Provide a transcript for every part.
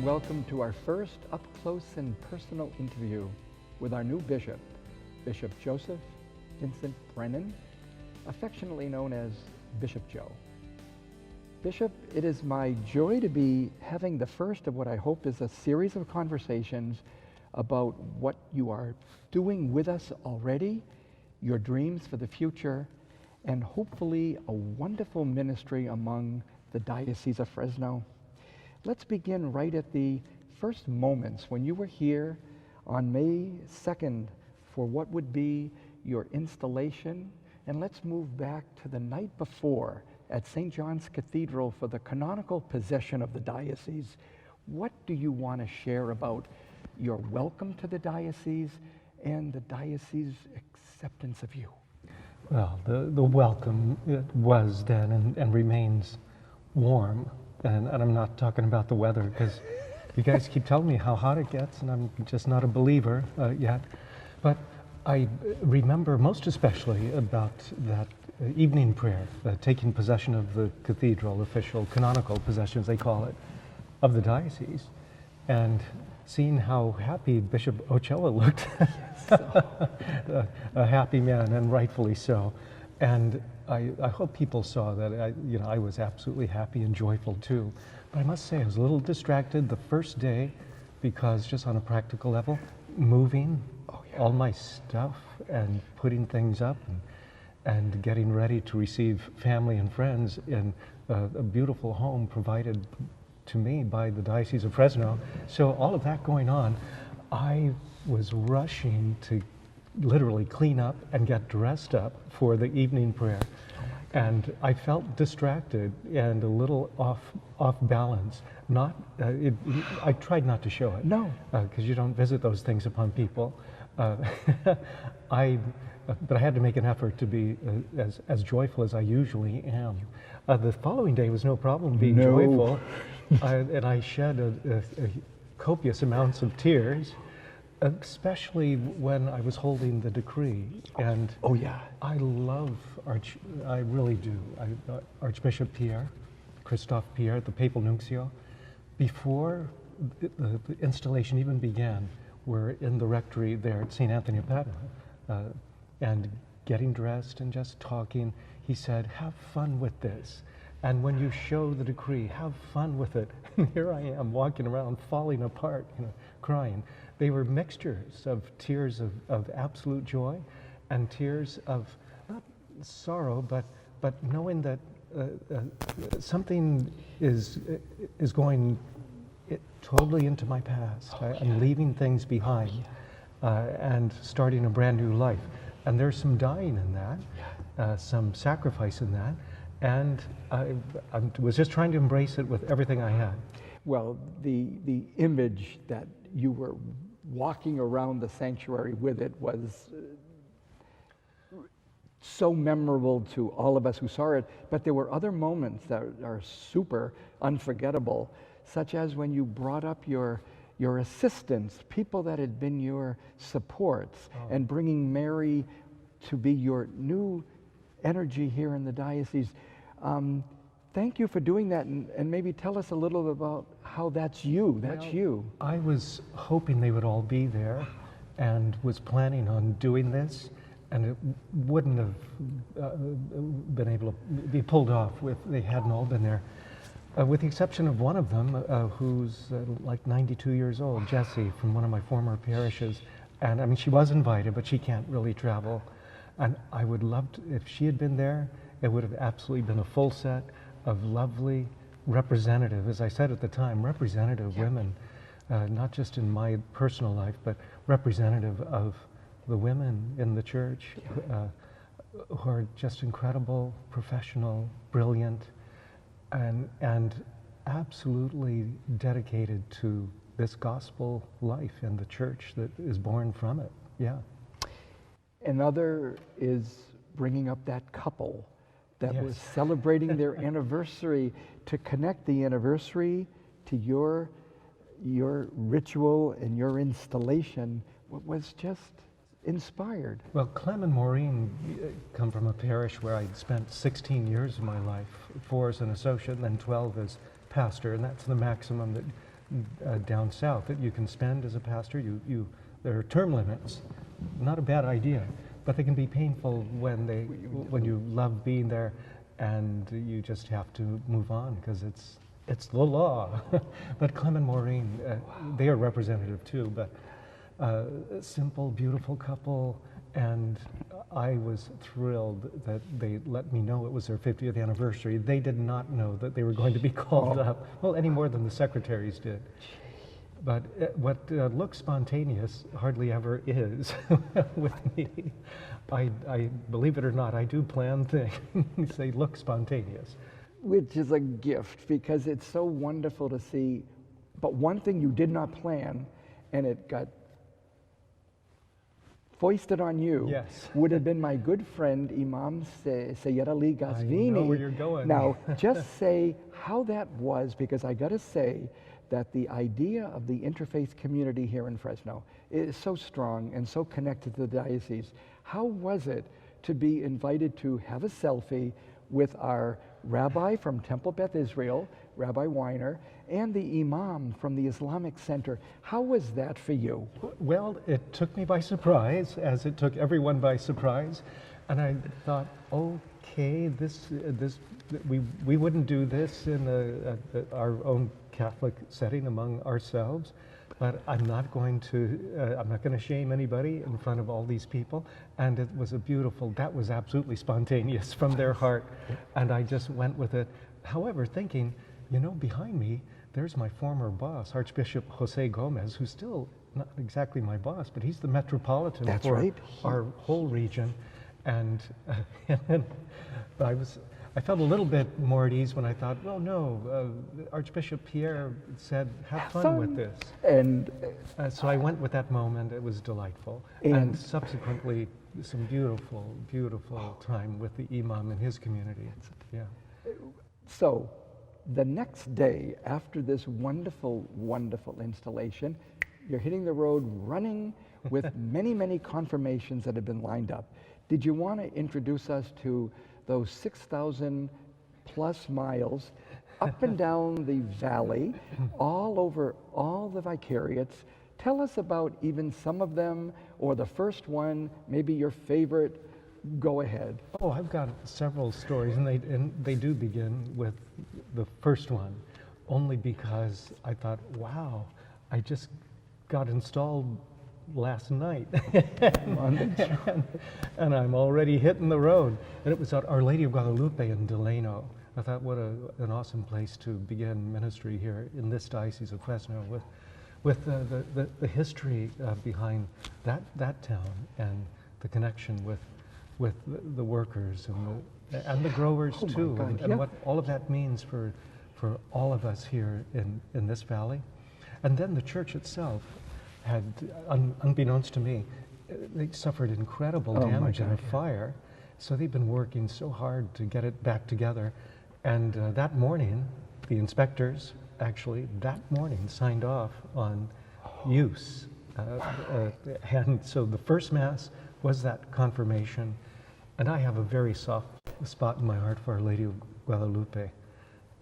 welcome to our first up-close and personal interview with our new bishop, Bishop Joseph Vincent Brennan, affectionately known as Bishop Joe. Bishop, it is my joy to be having the first of what I hope is a series of conversations about what you are doing with us already, your dreams for the future, and hopefully a wonderful ministry among the Diocese of Fresno. Let's begin right at the first moments when you were here on May 2nd for what would be your installation, and let's move back to the night before at St. John's Cathedral for the Canonical Possession of the Diocese. What do you want to share about your welcome to the diocese and the diocese's acceptance of you? Well, the welcome was then and remains warm. And I'm not talking about the weather, because you guys keep telling me how hot it gets, and I'm just not a believer yet. But I remember most especially about that evening prayer, taking possession of the cathedral, official canonical possession, as they call it, of the diocese, and seeing how happy Bishop Ochoa looked. A happy man, and rightfully so. And I hope people saw that I was absolutely happy and joyful too. But I must say I was a little distracted the first day because, just on a practical level, moving all my stuff and putting things up and getting ready to receive family and friends in a beautiful home provided to me by the Diocese of Fresno. So all of that going on, I was rushing to literally clean up and get dressed up for the evening prayer. And I felt distracted and a little off balance. I tried not to show it. No. Because you don't visit those things upon people. But I had to make an effort to be as joyful as I usually am. The following day was no problem being joyful. And I shed a copious amounts of tears, especially when I was holding the decree. And I love I really do. Archbishop Christophe Pierre, the papal nuncio. Before the installation even began, we're in the rectory there at St. Anthony of Padua, and getting dressed and just talking. He said, "Have fun with this. And when you show the decree, have fun with it." And here I am walking around, falling apart, crying. They were mixtures of tears of absolute joy and tears of not sorrow, but knowing that something is going totally into my past. I'm leaving things behind and starting a brand new life. And there's some dying in that, some sacrifice in that. And I was just trying to embrace it with everything I had. Well, the image that you were walking around the sanctuary with it was so memorable to all of us who saw it, but there were other moments that are super unforgettable, such as when you brought up your assistants, people that had been your supports, and bringing Mary to be your new energy here in the diocese. Thank you for doing that, and maybe tell us a little bit about how that's you. You. I was hoping they would all be there and was planning on doing this, and it wouldn't have been able to be pulled off if they hadn't all been there. With the exception of one of them, who's like 92 years old, Jessie, from one of my former parishes. And I mean, she was invited, but she can't really travel. And I would love to, if she had been there, it would have absolutely been a full set of lovely representative, as I said at the time, representative women, not just in my personal life, but representative of the women in the church who are just incredible, professional, brilliant, and absolutely dedicated to this gospel life and the church that is born from it. Yeah. Another is bringing up that couple that was celebrating their anniversary, to connect the anniversary to your ritual and your installation was just inspired. Well, Clem and Maureen come from a parish where I spent 16 years of my life, 4 as an associate and then 12 as pastor, and that's the maximum that down south that you can spend as a pastor. There are term limits. Not a bad idea, but they can be painful when you love being there, and you just have to move on because it's the law. But Clem and Maureen, they are representative too, but a simple, beautiful couple, and I was thrilled that they let me know it was their 50th anniversary. They did not know that they were going to be called up, well, any more than the secretaries did. But what looks spontaneous hardly ever is with me. I believe it or not, I do plan things. They look spontaneous. Which is a gift, because it's so wonderful to see. But one thing you did not plan, and it got foisted on you, yes, would have been my good friend Imam Sayed Ali Ghazvini. I know where you're going. Now, just say how that was, because I got to say that the idea of the interfaith community here in Fresno is so strong and so connected to the diocese. How was it to be invited to have a selfie with our rabbi from Temple Beth Israel, Rabbi Weiner, and the imam from the Islamic Center? How was that for you? Well, it took me by surprise, as it took everyone by surprise, and I thought, okay, we wouldn't do this in our own Catholic setting among ourselves, but I'm not going to shame anybody in front of all these people. And it was that was absolutely spontaneous from their heart, and I just went with it. However, thinking, behind me, there's my former boss, Archbishop Jose Gomez, who's still not exactly my boss, but he's the Metropolitan for our whole region. And I felt a little bit more at ease when I thought, well, no, Archbishop Pierre said, have fun with this. And so I went with that moment. It was delightful. And subsequently, some beautiful, beautiful time with the imam and his community. Yeah. So the next day, after this wonderful, wonderful installation, you're hitting the road running with many, many confirmations that have been lined up. Did you want to introduce us to those 6,000 plus miles up and down the valley, all over all the vicariates? Tell us about even some of them, or the first one, maybe your favorite. Go ahead. Oh, I've got several stories, and they do begin with the first one, only because I thought, wow, I just got installed last night, and I'm already hitting the road. And it was at Our Lady of Guadalupe in Delano. I thought, what an awesome place to begin ministry here in this Diocese of Fresno, with the history behind that town, and the connection with the workers and the growers too, and what all of that means for all of us here in this valley. And then the church itself had, unbeknownst to me, they suffered incredible damage in a fire. So they've been working so hard to get it back together. And that morning, the inspectors actually that morning signed off on use. And so the first Mass was that confirmation. And I have a very soft spot in my heart for Our Lady of Guadalupe.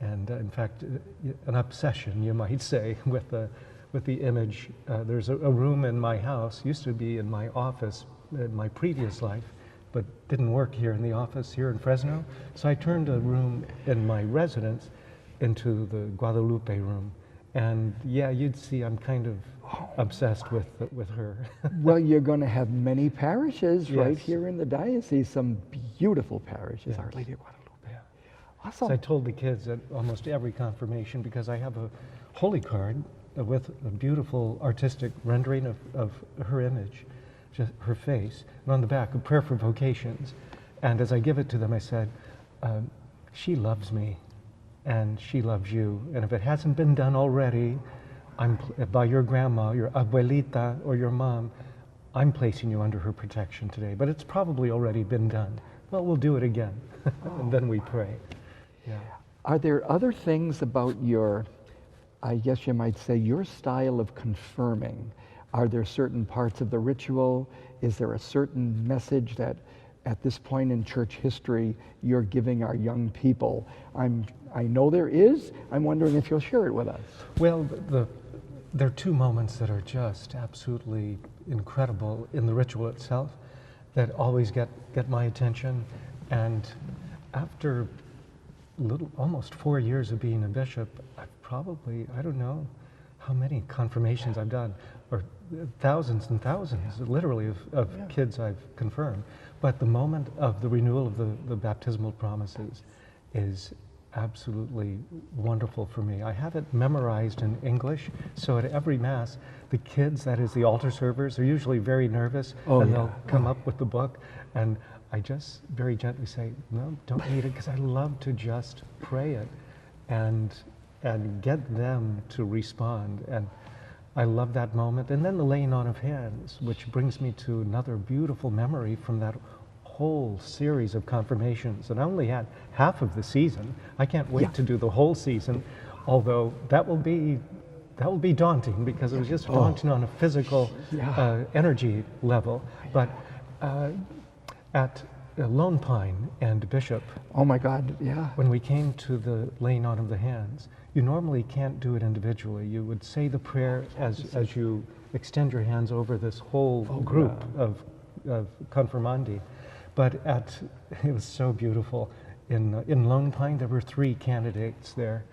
And in fact, an obsession, you might say, with the image. There's a room in my house, used to be in my office in my previous life, but didn't work here in the office here in Fresno. So I turned a room in my residence into the Guadalupe room. And yeah, you'd see I'm kind of obsessed with her. Well, you're going to have many parishes right here in the diocese, some beautiful parishes, Our Lady of Guadalupe. Yeah. Awesome. So I told the kids at almost every confirmation, because I have a holy card with a beautiful artistic rendering of her image, just her face, and on the back, a prayer for vocations. And as I give it to them, I said, she loves me, and she loves you. And if it hasn't been done already, by your grandma, your abuelita, or your mom, I'm placing you under her protection today. But it's probably already been done. Well, we'll do it again. And then we pray. Yeah. Are there other things about your, I guess you might say, your style of confirming? Are there certain parts of the ritual? Is there a certain message that at this point in church history you're giving our young people? I know there is. I'm wondering if you'll share it with us. Well, there are two moments that are just absolutely incredible in the ritual itself that always get my attention. And after almost 4 years of being a bishop, I've probably, I don't know how many confirmations I've done, or thousands and thousands, literally, of kids I've confirmed. But the moment of the renewal of the baptismal promises is absolutely wonderful for me. I have it memorized in English, so at every Mass, the kids, that is the altar servers, are usually very nervous, and they'll come up with the book, and I just very gently say, no, don't need it, because I love to just pray it and get them to respond. And I love that moment. And then the laying on of hands, which brings me to another beautiful memory from that whole series of confirmations. And I only had half of the season. I can't wait to do the whole season, although that will be daunting, because it was just daunting on a physical energy level. But at Lone Pine and Bishop, oh my God, when we came to the laying on of the hands, you normally can't do it individually. You would say the prayer as you extend your hands over this whole group of confirmandi. But it was so beautiful. In Lone Pine, there were 3 candidates there.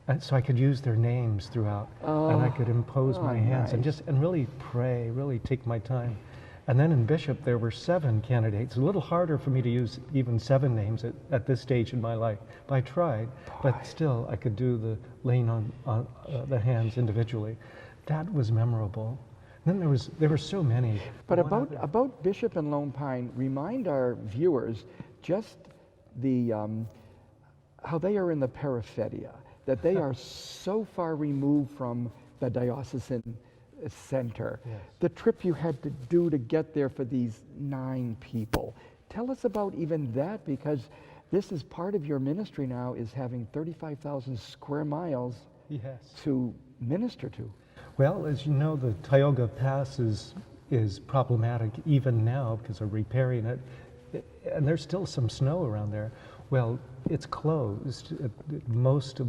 And so I could use their names throughout, and I could impose my hands and really pray, really take my time. And then in Bishop, there were 7 candidates. A little harder for me to use even 7 names at this stage in my life. But I tried, but still I could do the laying on the hands individually. That was memorable. And then there were so many. But about Bishop and Lone Pine, remind our viewers just the how they are in the peripheria, that they are so far removed from the Diocesan Center. Yes. The trip you had to do to get there for these 9 people. Tell us about even that, because this is part of your ministry now, is having 35,000 square miles to minister to. Well, as you know, the Tioga Pass is problematic even now because of repairing it, and there's still some snow around there. Well, it's closed most of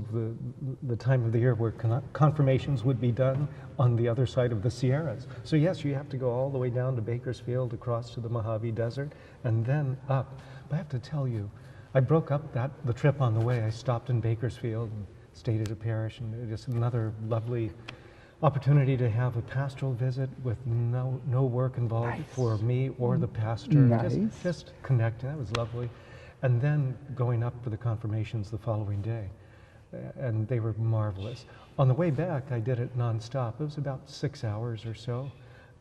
the time of the year where confirmations would be done on the other side of the Sierras. So yes, you have to go all the way down to Bakersfield, across to the Mojave Desert, and then up. But I have to tell you, I broke up the trip on the way. I stopped in Bakersfield and stayed at a parish, and just another lovely opportunity to have a pastoral visit with no work involved for me or the pastor. Just connecting. That was lovely. And then going up for the confirmations the following day. And they were marvelous. On the way back, I did it nonstop. It was about 6 hours or so.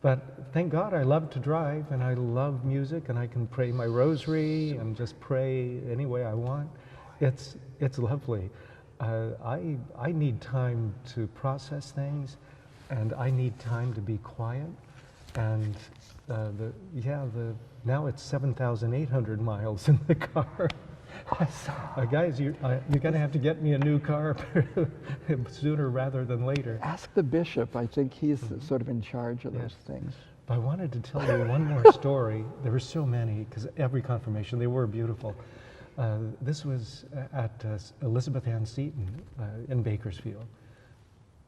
But thank God I love to drive, and I love music, and I can pray my rosary and just pray any way I want. It's lovely. I need time to process things, and I need time to be quiet. And now it's 7,800 miles in the car. Guys, you're going to have to get me a new car sooner rather than later. Ask the bishop. I think he's sort of in charge of those things. But I wanted to tell you one more story. There were so many, because every confirmation, they were beautiful. This was at Elizabeth Ann Seton in Bakersfield.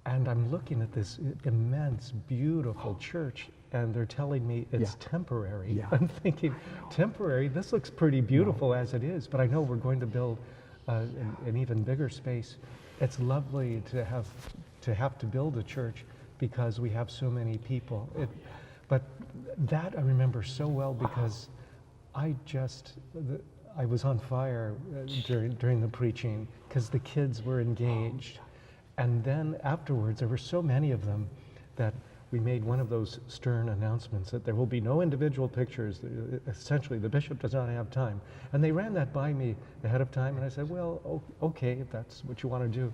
And I'm looking at this immense, beautiful church, and they're telling me it's temporary. I'm thinking, temporary? This looks pretty beautiful as it is, but I know we're going to build an even bigger space. It's lovely to have to build a church because we have so many people. But that I remember so well because I was on fire during the preaching because the kids were engaged. And then afterwards, there were so many of them that we made one of those stern announcements that there will be no individual pictures. Essentially, the bishop does not have time. And they ran that by me ahead of time, and I said, well, okay, if that's what you want to do.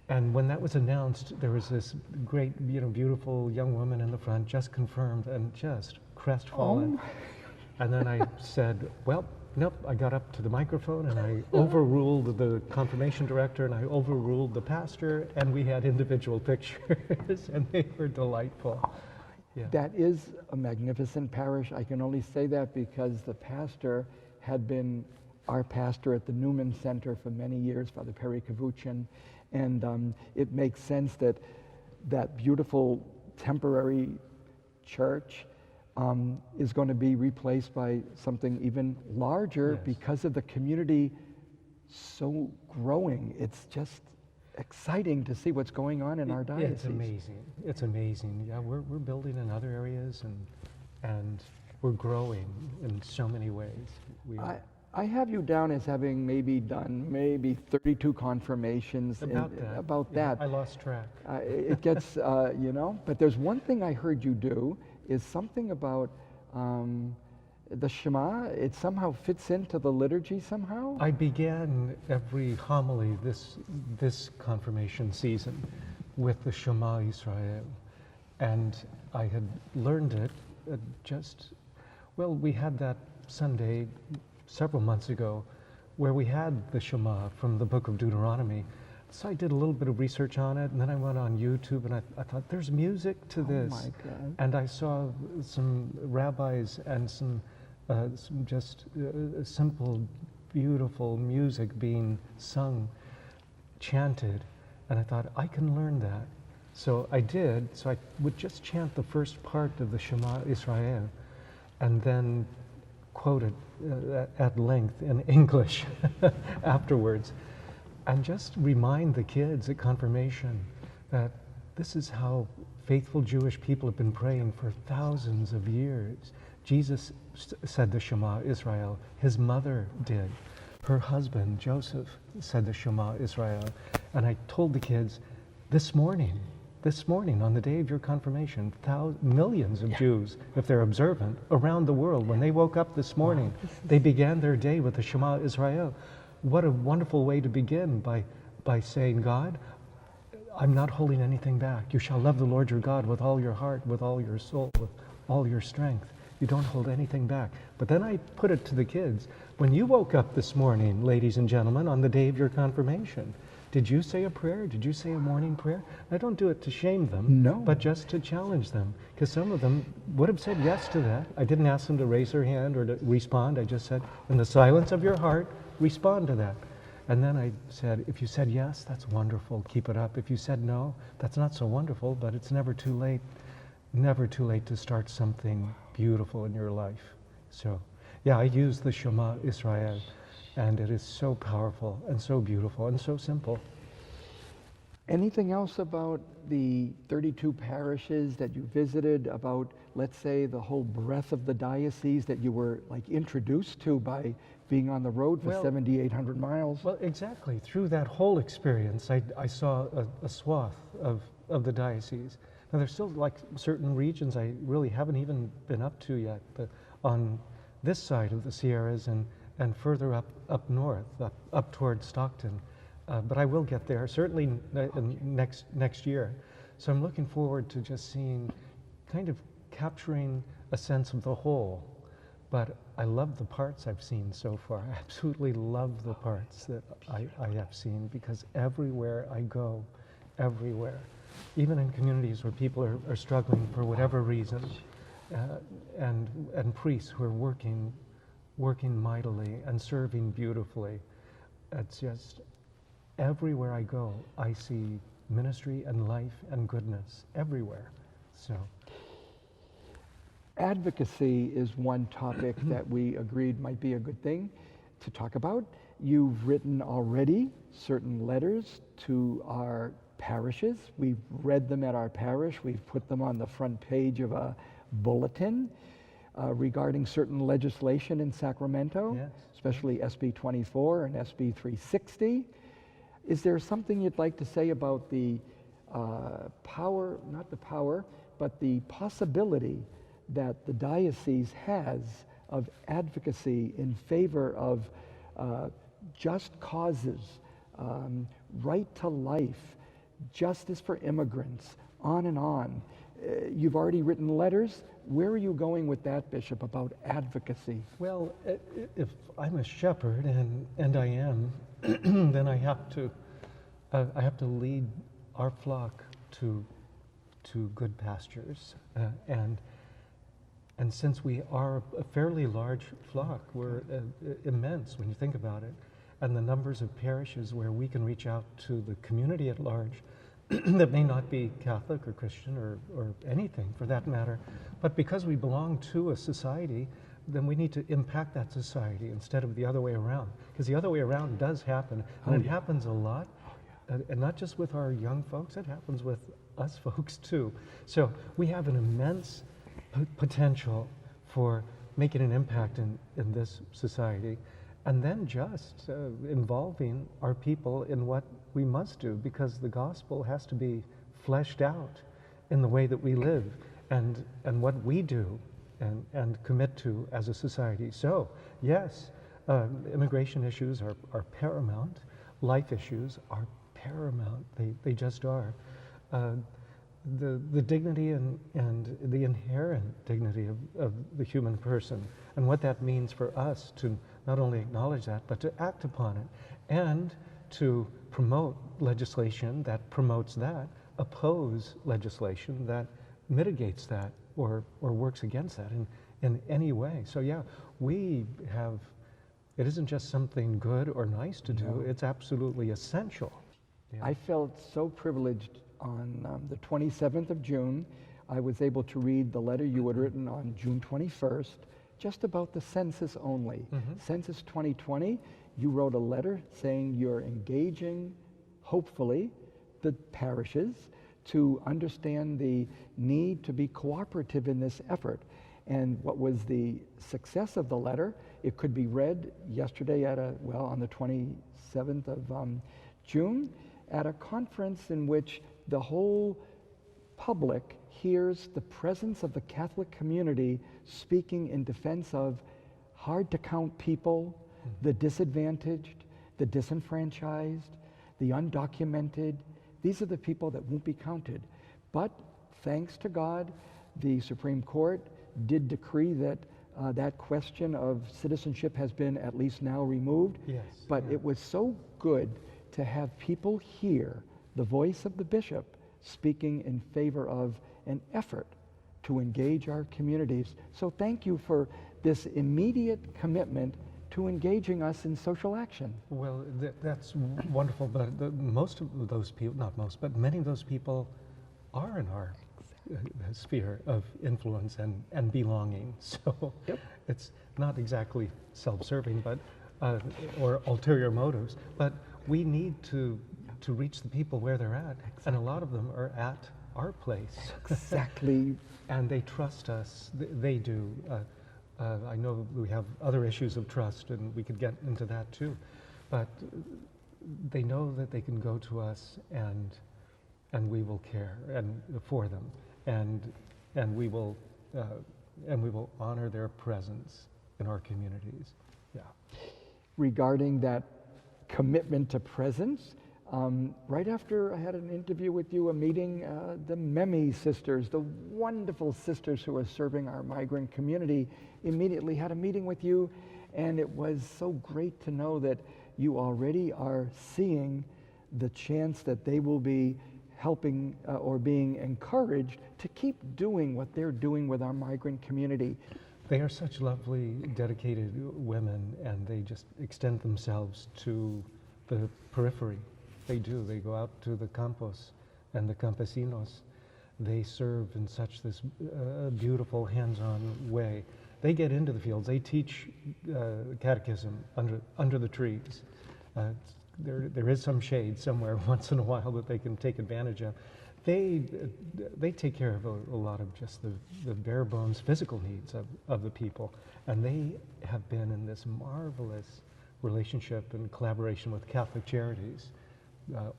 And when that was announced, there was this great, beautiful young woman in the front, just confirmed and just crestfallen. And then I said, well, nope, I got up to the microphone and I overruled the confirmation director and I overruled the pastor, and we had individual pictures and they were delightful. Yeah. That is a magnificent parish. I can only say that because the pastor had been our pastor at the Newman Center for many years, Father Perry Kavuchin, and it makes sense that that beautiful temporary church is going to be replaced by something even larger because of the community so growing. It's just exciting to see what's going on in our diocese. It's amazing. It's amazing. Yeah, we're building in other areas and we're growing in so many ways. I have you down as having done 32 confirmations. About that. I lost track. It gets, but there's one thing I heard you do is something about the Shema. It somehow fits into the liturgy somehow? I began every homily this confirmation season with the Shema Israel. And I had learned it we had that Sunday several months ago where we had the Shema from the book of Deuteronomy. So I did a little bit of research on it, and then I went on YouTube and I thought, there's music to this. Oh my God. And I saw some rabbis and some just simple, beautiful music being sung, chanted, and I thought, I can learn that. So I did, so I would just chant the first part of the Shema Israel, and then quote it at length in English afterwards, and just remind the kids at confirmation that this is how faithful Jewish people have been praying for thousands of years. Jesus said the Shema Israel. His mother did. Her husband, Joseph, said the Shema Israel. And I told the kids, this morning, on the day of your confirmation, millions of Jews, if they're observant, around the world, when they woke up this morning, they began their day with the Shema Israel. What a wonderful way to begin by saying, God, I'm not holding anything back. You shall love the Lord your God with all your heart, with all your soul, with all your strength. You don't hold anything back. But then I put it to the kids, when you woke up this morning, ladies and gentlemen, on the day of your confirmation, did you say a prayer? Did you say a morning prayer? I don't do it to shame them, but just to challenge them, because some of them would have said yes to that. I didn't ask them to raise their hand or to respond. I just said, in the silence of your heart, respond to that. And then I said, if you said yes, that's wonderful, keep it up. If you said no, that's not so wonderful, but it's never too late to start something beautiful in your life. So, yeah, I use the Shema Israel, and it is so powerful and so beautiful and so simple. Anything else about the 32 parishes that you visited, about, let's say, the whole breadth of the diocese that you were introduced to by being on the road for 7,800 miles? Well, exactly. Through that whole experience, I saw a swath of the diocese. Now, there's still certain regions I really haven't even been up to yet, but on this side of the Sierras and further up north, up towards Stockton. But I will get there, certainly next year. So I'm looking forward to just seeing, kind of capturing a sense of the whole. But I love the parts I've seen so far. I absolutely love the parts that I have seen, because everywhere I go, everywhere, even in communities where people are struggling for whatever reason, and priests who are working mightily and serving beautifully, it's just, everywhere I go, I see ministry and life and goodness everywhere. So, advocacy is one topic that we agreed might be a good thing to talk about. You've written already certain letters to our parishes. We've read them at our parish. We've put them on the front page of a bulletin regarding certain legislation in Sacramento, especially SB 24 and SB 360. Is there something you'd like to say about the but the possibility that the diocese has of advocacy in favor of just causes, right to life, justice for immigrants, on and on? You've already written letters. Where are you going with that, Bishop, about advocacy? Well, if I'm a shepherd, and I am, then I have to lead our flock to to good pastures. And since we are a fairly large flock, we're immense when you think about it, and the numbers of parishes where we can reach out to the community at large that may not be Catholic or Christian or anything for that matter, but because we belong to a society, then we need to impact that society instead of the other way around. Because the other way around does happen, and it happens a lot, and not just with our young folks, it happens with us folks too. So we have an immense potential for making an impact in this society, and then just involving our people in what we must do, because the gospel has to be fleshed out in the way that we live and what we do and commit to as a society. So yes, immigration issues are paramount. Life issues are paramount. They just are. The dignity and the inherent dignity of the human person, and what that means for us to not only acknowledge that, but to act upon it, and to promote legislation that promotes that, oppose legislation that mitigates that or works against that in any way. So yeah, we have, it isn't just something good or nice to do, it's absolutely essential. Yeah. I felt so privileged on the 27th of June. I was able to read the letter you had written on June 21st, just about the census only. Census 2020, you wrote a letter saying you're engaging, hopefully, the parishes to understand the need to be cooperative in this effort. And what was the success of the letter? It could be read yesterday on the 27th of June, at a conference in which the whole public hears the presence of the Catholic community speaking in defense of hard to count people, the disadvantaged, the disenfranchised, the undocumented. These are the people that won't be counted. But thanks to God, the Supreme Court did decree that that question of citizenship has been at least now removed. Yes. But it was so good to have people hear the voice of the bishop speaking in favor of an effort to engage our communities. So thank you for this immediate commitment to engaging us in social action. Well, that's wonderful, but most of those people, not most, but many of those people are in our sphere of influence and belonging. So it's not exactly self-serving, but or ulterior motives, but we need to reach the people where they're at, and a lot of them are at our place. Exactly. And they trust us. They do. I know we have other issues of trust, and we could get into that too, but they know that they can go to us, and we will care and for them, and we will honor their presence in our communities. Yeah. Regarding that commitment to presence, right after I had an interview with you, a meeting, the Memi sisters, the wonderful sisters who are serving our migrant community, immediately had a meeting with you, and it was so great to know that you already are seeing the chance that they will be helping or being encouraged to keep doing what they're doing with our migrant community. They are such lovely, dedicated women, and they just extend themselves to the periphery. They do. They go out to the campos and the campesinos. They serve in such this beautiful, hands-on way. They get into the fields. They teach catechism under the trees. There is some shade somewhere once in a while that they can take advantage of. They take care of a lot of just the bare bones physical needs of the people, and they have been in this marvelous relationship and collaboration with Catholic Charities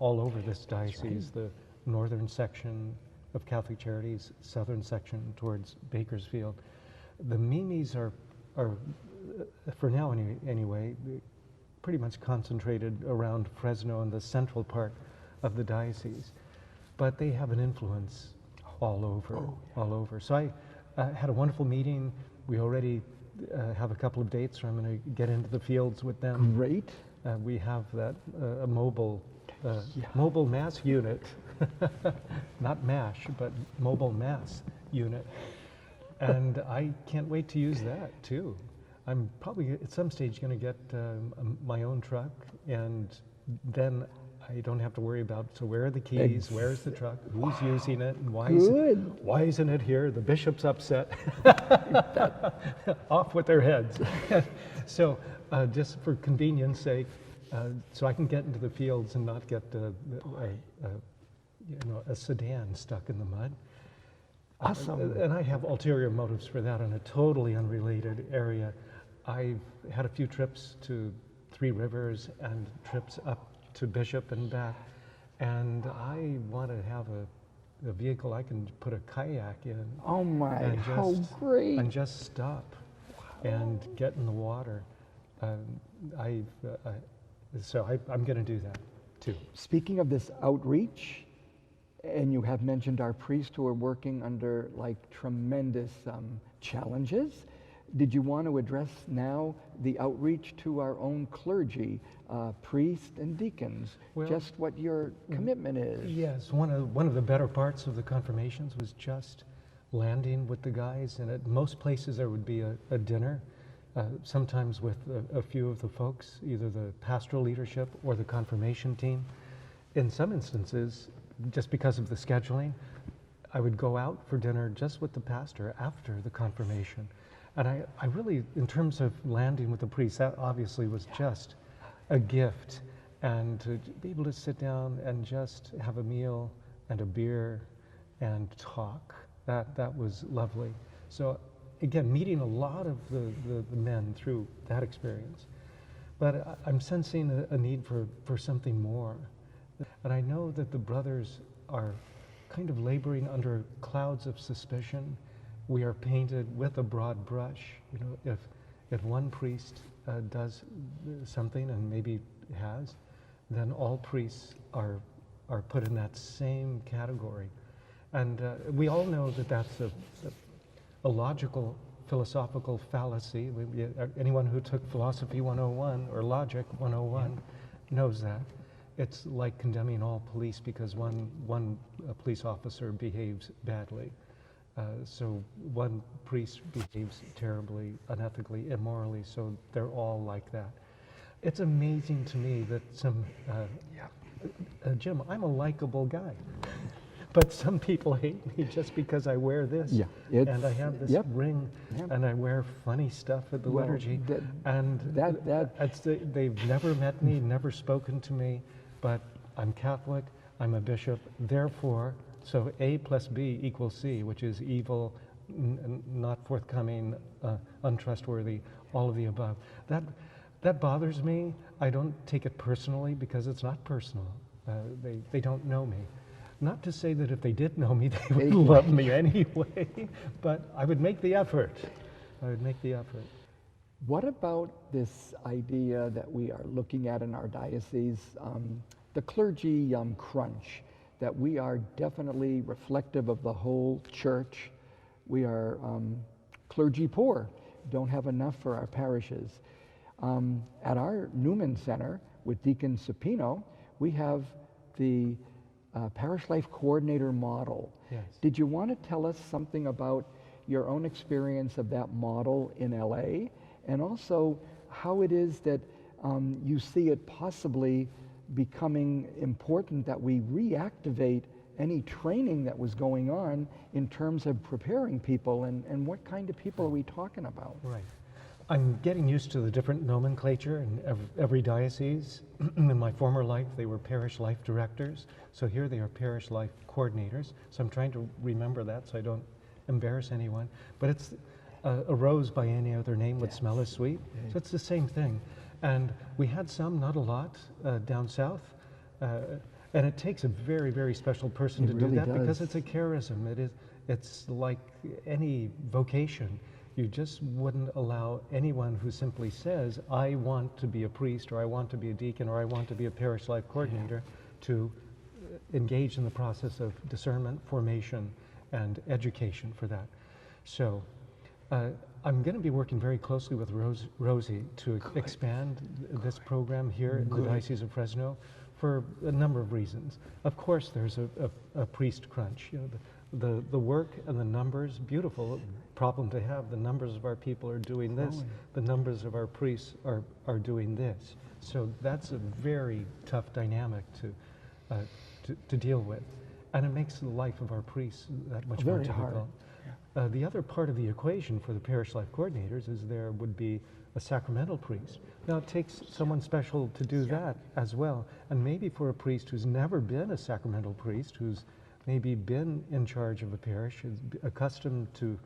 all over this diocese. The northern section of Catholic Charities, southern section towards Bakersfield. The Mimis are for now anyway, pretty much concentrated around Fresno and the central part of the diocese. But they have an influence all over. So I had a wonderful meeting. We already have a couple of dates where I'm going to get into the fields with them. Great. We have that a mobile mobile mass unit, not MASH, but mobile mass unit. And I can't wait to use that too. I'm probably at some stage going to get my own truck, and then I don't have to worry about, so where are the keys, where's the truck, who's using it, and why isn't it here? The bishop's upset. Off with their heads. So just for convenience sake, so I can get into the fields and not get a sedan stuck in the mud. Awesome. And I have ulterior motives for that in a totally unrelated area. I've had a few trips to Three Rivers and trips up to Bishop and back, and I want to have a vehicle I can put a kayak in. Oh my, how great. And just stop and get in the water. So I'm going to do that too. Speaking of this outreach, and you have mentioned our priests who are working under like tremendous challenges. Did you want to address now the outreach to our own clergy, priests and deacons, just what your commitment is? Yes, one of the better parts of the confirmations was just landing with the guys, and at most places there would be a dinner, sometimes with a few of the folks, either the pastoral leadership or the confirmation team. In some instances, just because of the scheduling, I would go out for dinner just with the pastor after the confirmation. And I really, in terms of landing with the priest, that obviously was just a gift. And to be able to sit down and just have a meal and a beer and talk, that was lovely. So again, meeting a lot of the men through that experience. But I'm sensing a need for something more. And I know that the brothers are kind of laboring under clouds of suspicion. We are painted with a broad brush. You know, if one priest does something, and maybe has, then all priests are put in that same category. And we all know that that's a logical, philosophical fallacy. Anyone who took Philosophy 101 or Logic 101 knows that. It's like condemning all police because one police officer behaves badly. So one priest behaves terribly, unethically, immorally, so they're all like that. It's amazing to me that Jim, I'm a likable guy, but some people hate me just because I wear this, and I have this ring, and I wear funny stuff at the liturgy, and they've never met me, never spoken to me, but I'm Catholic, I'm a bishop, therefore, so A plus B equals C, which is evil, not forthcoming, untrustworthy, all of the above. That bothers me. I don't take it personally because it's not personal. They don't know me. Not to say that if they did know me, they would love me anyway, but I would make the effort. What about this idea that we are looking at in our diocese, the clergy crunch? That we are definitely reflective of the whole church. We are clergy poor, don't have enough for our parishes. At our Newman Center with Deacon Supino, we have the Parish Life Coordinator model. Yes. Did you want to tell us something about your own experience of that model in LA, and also how it is that you see it possibly becoming important that we reactivate any training that was going on in terms of preparing people, and what kind of people are we talking about? Right. I'm getting used to the different nomenclature in every diocese. In my former life, they were parish life directors. So here they are parish life coordinators. So I'm trying to remember that so I don't embarrass anyone. But it's a rose by any other name would smell as sweet. So it's the same thing. And we had some, not a lot, down south. And it takes a very, very special person to do that because it's a charism. It's like any vocation. You just wouldn't allow anyone who simply says, I want to be a priest, or I want to be a deacon, or I want to be a parish life coordinator, to engage in the process of discernment, formation, and education for that. So I'm going to be working very closely with Rosie to expand this program here in the Diocese of Fresno for a number of reasons. Of course, there's a priest crunch. You know, the work and the numbers, beautiful problem to have. The numbers of our people are doing this. The numbers of our priests are doing this. So that's a very tough dynamic to deal with. And it makes the life of our priests that much more difficult. Yeah. The other part of the equation for the parish life coordinators is there would be a sacramental priest. Now it takes someone special to do that as well. And maybe for a priest who's never been a sacramental priest, who's maybe been in charge of a parish, is accustomed to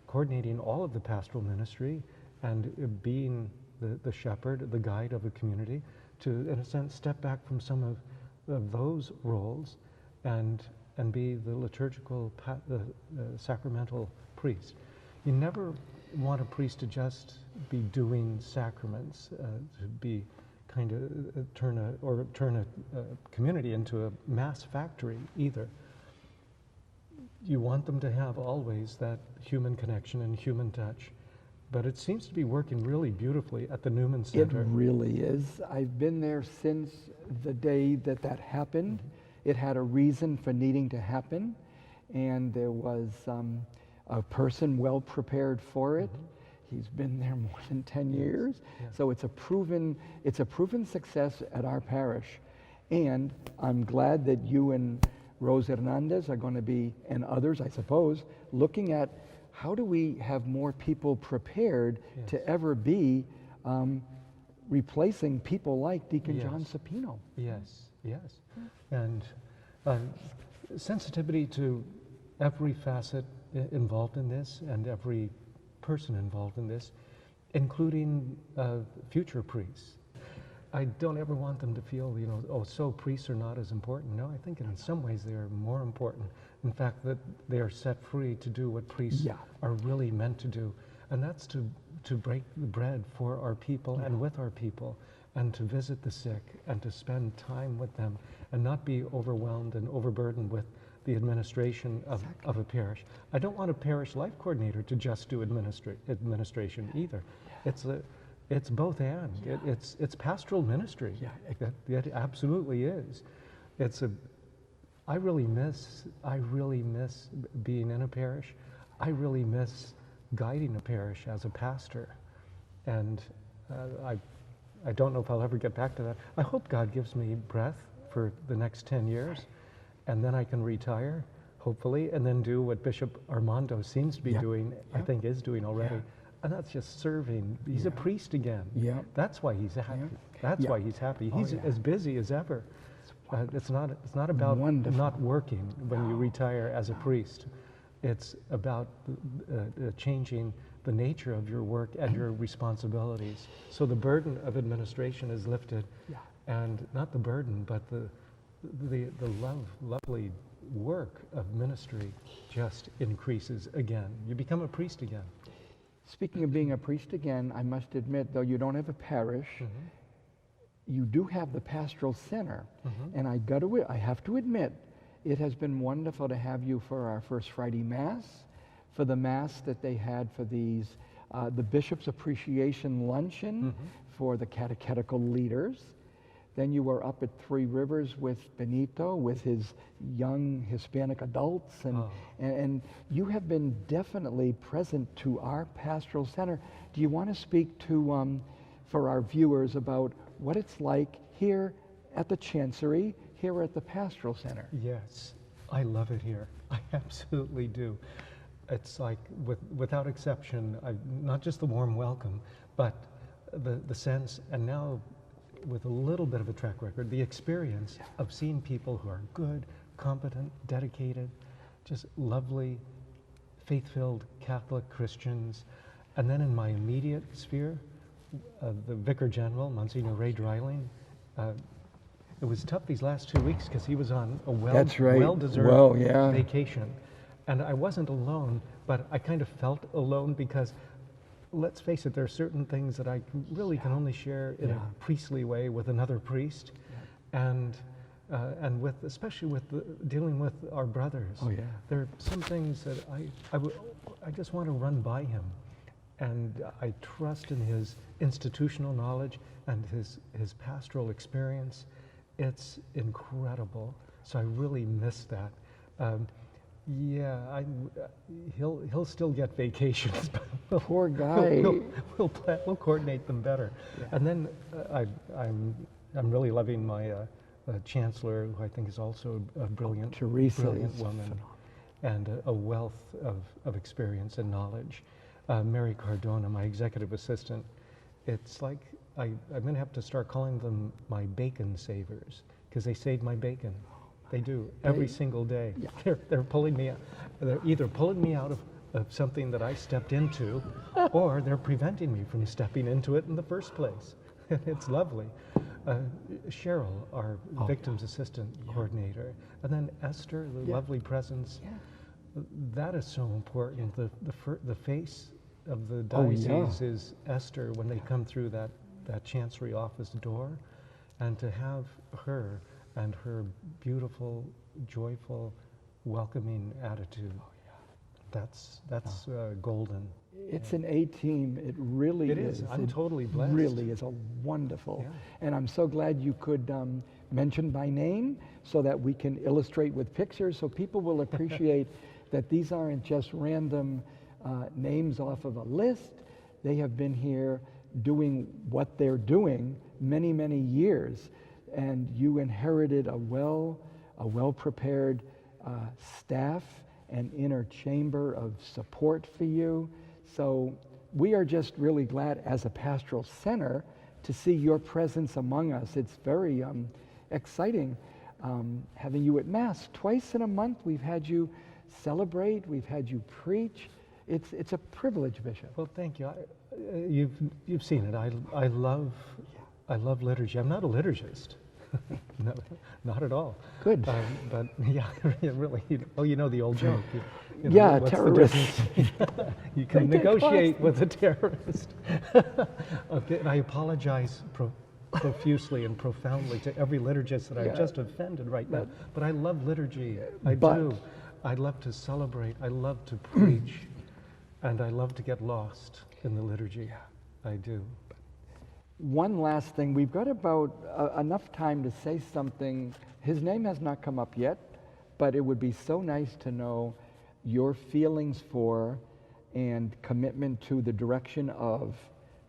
coordinating all of the pastoral ministry and being the shepherd, the guide of a community, to, in a sense, step back from some of those roles and be the liturgical, sacramental priest. You never want a priest to just be doing sacraments, to be kind of turn a community into a mass factory either. You want them to have always that human connection and human touch. But it seems to be working really beautifully at the Newman Center. It really is. I've been there since the day that happened. It had a reason for needing to happen, and there was a person well prepared for it. He's been there more than 10 years. So it's a proven success at our parish. And I'm glad that you and Rose Hernandez are going to be, and others, I suppose, looking at how do we have more people prepared to ever be replacing people like Deacon John Sapino. Yes. And sensitivity to every facet involved in this and every person involved in this, including future priests. I don't ever want them to feel, you know, oh, so priests are not as important. No, I think in some ways they are more important. In fact, that they are set free to do what priests are really meant to do. And that's to break the bread for our people and with our people, and to visit the sick and to spend time with them and not be overwhelmed and overburdened with the administration of a parish. I don't want a parish life coordinator to just do administration either. It's both and. It's pastoral ministry. It absolutely is. I really miss being in a parish. I really miss guiding a parish as a pastor. And I don't know if I'll ever get back to that. I hope God gives me breath for the next 10 years, and then I can retire, hopefully, and then do what Bishop Armando seems to be doing, I think is doing already. And that's just serving. He's a priest again. That's why he's happy. That's why he's happy. He's as busy as ever. It's not about not working when you retire as a priest. It's about changing the nature of your work and your responsibilities. So the burden of administration is lifted, and not the burden, but the lovely work of ministry just increases again. You become a priest again. Speaking of being a priest again, I must admit, though you don't have a parish, you do have the Pastoral Center. And I have to admit, it has been wonderful to have you for our First Friday Mass, for the Mass that they had for the Bishop's Appreciation Luncheon for the catechetical leaders. Then you were up at Three Rivers with Benito, with his young Hispanic adults, and you have been definitely present to our Pastoral Center. Do you want to speak to, for our viewers, about what it's like here at the Chancery, here at the Pastoral Center? Yes, I love it here. I absolutely do. It's like, without exception, not just the warm welcome, but the sense, and now with a little bit of a track record, the experience of seeing people who are good, competent, dedicated, just lovely, faith-filled Catholic Christians. And then in my immediate sphere, the Vicar General, Monsignor Ray Dreiling, it was tough these last 2 weeks because he was on a well-deserved vacation. And I wasn't alone, but I kind of felt alone because, let's face it, there are certain things that I really can only share in a priestly way with another priest, and especially with dealing with our brothers. There are some things that I just want to run by him, and I trust in his institutional knowledge and his pastoral experience, It's incredible. So I really miss that. Yeah, he'll still get vacations. But Poor guy. We'll coordinate them better. Yeah. And then I'm really loving my chancellor, who I think is also a brilliant, Teresa brilliant is woman, phenomenal. and a wealth of experience and knowledge. Mary Cardona, my executive assistant, it's like I'm going to have to start calling them my bacon savers, because they save my bacon. They do every single day. Yeah. They're pulling me. They're either pulling me out of something that I stepped into, or they're preventing me from stepping into it in the first place. It's lovely. Cheryl, our victims assistant coordinator, and then Esther, the lovely presence. Yeah. That is so important. The face of the diocese is Esther when they come through that chancery office door, and to have her and her beautiful, joyful, welcoming attitude. That's golden. It's an A-team. It really is. I'm totally blessed. Really is a wonderful. Yeah. And I'm so glad you could mention by name so that we can illustrate with pictures, so people will appreciate that these aren't just random names off of a list. They have been here doing what they're doing many, many years. And you inherited a well-prepared staff and inner chamber of support for you. So we are just really glad as a pastoral center to see your presence among us. It's very exciting having you at Mass. Twice in a month we've had you celebrate, we've had you preach. It's a privilege, Bishop. Well, thank you. You've seen it. I love liturgy. I'm not a liturgist. No, not at all. Good. But yeah, really. You know the old joke. Terrorists. You can negotiate with a terrorist. Okay, and I apologize profusely and profoundly to every liturgist that I've just offended right now. But I love liturgy. I do. I love to celebrate. I love to preach. And I love to get lost in the liturgy. I do. One last thing, we've got about enough time to say something. His name has not come up yet, but it would be so nice to know your feelings for and commitment to the direction of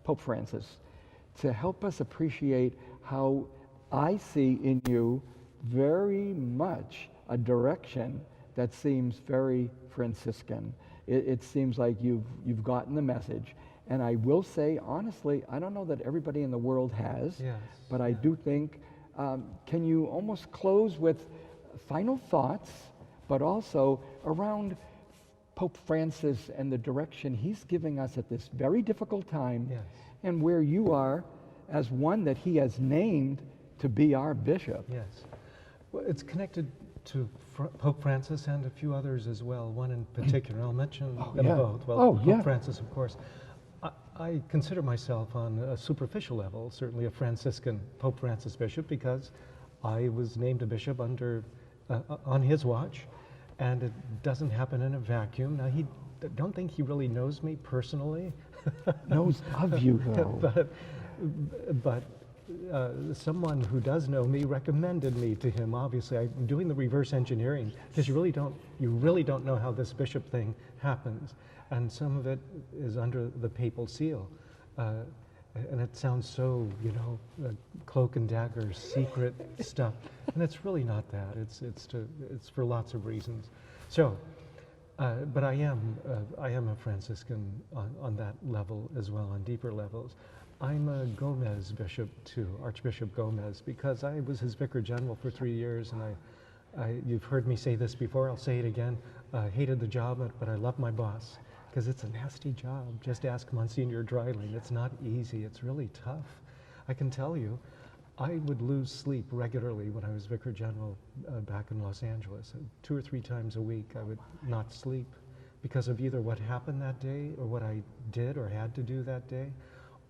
Pope Francis, to help us appreciate how I see in you very much a direction that seems very Franciscan. It seems like you've gotten the message. And I will say, honestly, I don't know that everybody in the world has, but I do think, can you almost close with final thoughts, but also around Pope Francis and the direction he's giving us at this very difficult time, and where you are as one that he has named to be our bishop. Yes. Well, it's connected to Pope Francis and a few others as well, one in particular. I'll mention them both. Well, Pope Francis, of course. I consider myself on a superficial level, certainly a Franciscan Pope Francis bishop, because I was named a bishop on his watch, and it doesn't happen in a vacuum. Now, I don't think he really knows me personally. Knows of you, though. but someone who does know me recommended me to him. Obviously, I'm doing the reverse engineering, because you really don't know how this bishop thing happens. And some of it is under the papal seal. And it sounds so, cloak and dagger, secret stuff. And it's really not that. It's for lots of reasons. So, but I am a Franciscan on that level as well, on deeper levels. I'm a Gomez bishop too, Archbishop Gomez, because I was his vicar general for 3 years, and you've heard me say this before, I'll say it again, I hated the job, but I love my boss. Because it's a nasty job. Just ask Monsignor Dryling. It's not easy. It's really tough. I can tell you, I would lose sleep regularly when I was Vicar General back in Los Angeles. 2 or 3 times a week I would not sleep because of either what happened that day or what I did or had to do that day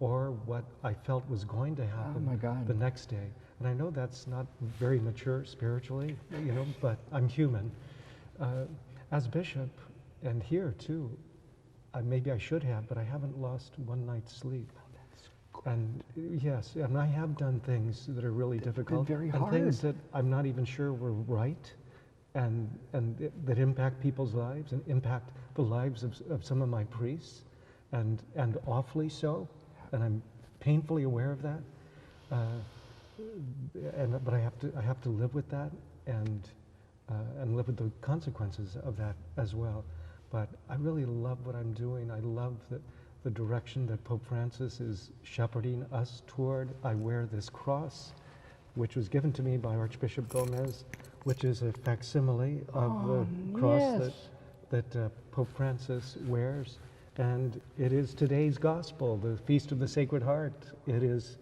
or what I felt was going to happen the next day. And I know that's not very mature spiritually, but I'm human. As bishop, and here too, maybe I should have, but I haven't lost one night's sleep. That's good. And yes, and I have done things that are really difficult, very and hard. things that I'm not even sure were right, and that impact people's lives and impact the lives of some of my priests, and awfully so, and I'm painfully aware of that. But I have to live with that and live with the consequences of that as well. But I really love what I'm doing. I love the direction that Pope Francis is shepherding us toward. I wear this cross, which was given to me by Archbishop Gomez, which is a facsimile of the cross that Pope Francis wears. And it is today's gospel, the Feast of the Sacred Heart. It is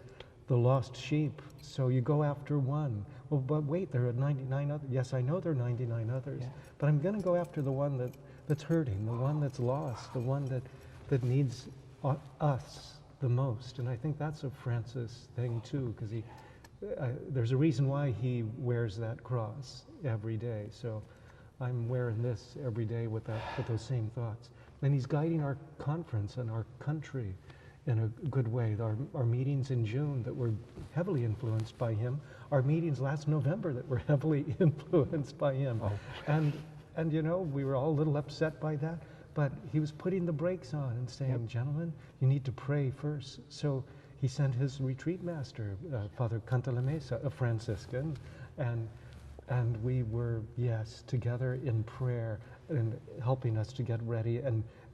the lost sheep. So you go after one. Well, but wait, there are 99 others. Yes, I know there are 99 others, but I'm going to go after the one that's hurting, the one that's lost, the one that needs us the most. And I think that's a Francis thing too, because there's a reason why he wears that cross every day. So I'm wearing this every day with those same thoughts. And he's guiding our conference and our country in a good way. Our meetings in June that were heavily influenced by him, our meetings last November that were heavily influenced by him. Oh. And you know, we were all a little upset by that, but he was putting the brakes on and saying, gentlemen, you need to pray first. So he sent his retreat master, Father Cantalamesa, a Franciscan, and we were, together in prayer and helping us to get ready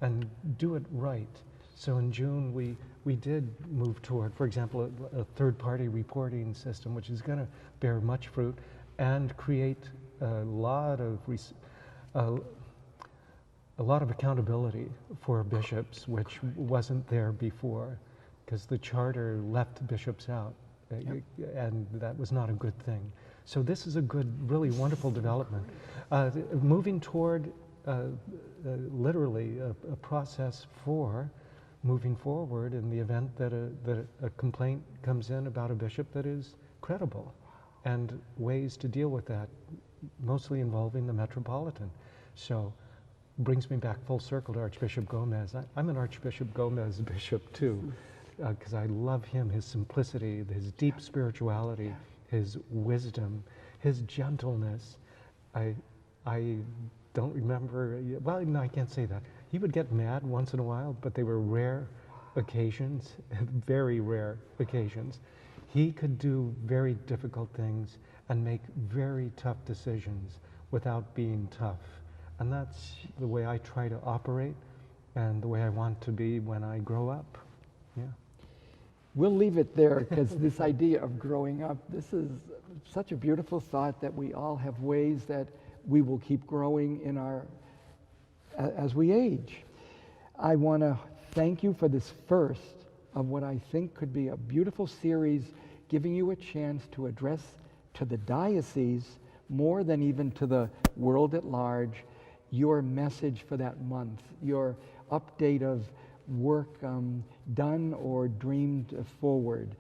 and do it right. So in June, we did move toward, for example, a third-party reporting system, which is going to bear much fruit and create a lot of accountability for bishops, which wasn't there before, because the charter left bishops out, and that was not a good thing. So this is a good, really wonderful development. Moving toward literally a process for moving forward in the event that a complaint comes in about a bishop that is credible, and ways to deal with that, mostly involving the Metropolitan. So brings me back full circle to Archbishop Gomez. I'm an Archbishop Gomez bishop too, because I love him, his simplicity, his deep spirituality, his wisdom, his gentleness. I don't remember, well, no, I can't say that. He would get mad once in a while, but they were rare occasions, very rare occasions. He could do very difficult things and make very tough decisions without being tough. And that's the way I try to operate and the way I want to be when I grow up. Yeah. We'll leave it there, because this idea of growing up, this is such a beautiful thought that we all have ways that we will keep growing in as we age. I want to thank you for this first of what I think could be a beautiful series, giving you a chance to address to the diocese, more than even to the world at large, your message for that month, your update of work done or dreamed forward,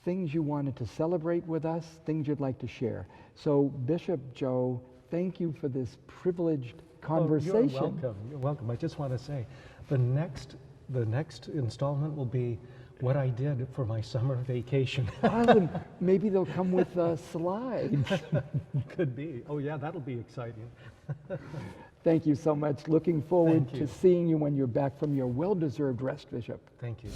things you wanted to celebrate with us, things you'd like to share. So Bishop Joe, thank you for this privileged conversation. You're welcome. You're welcome. I just want to say, the next installment will be what I did for my summer vacation. Awesome. Maybe they'll come with slides. Could be. Oh yeah, that'll be exciting. Thank you so much. Looking forward to seeing you when you're back from your well-deserved rest, Bishop. Thank you.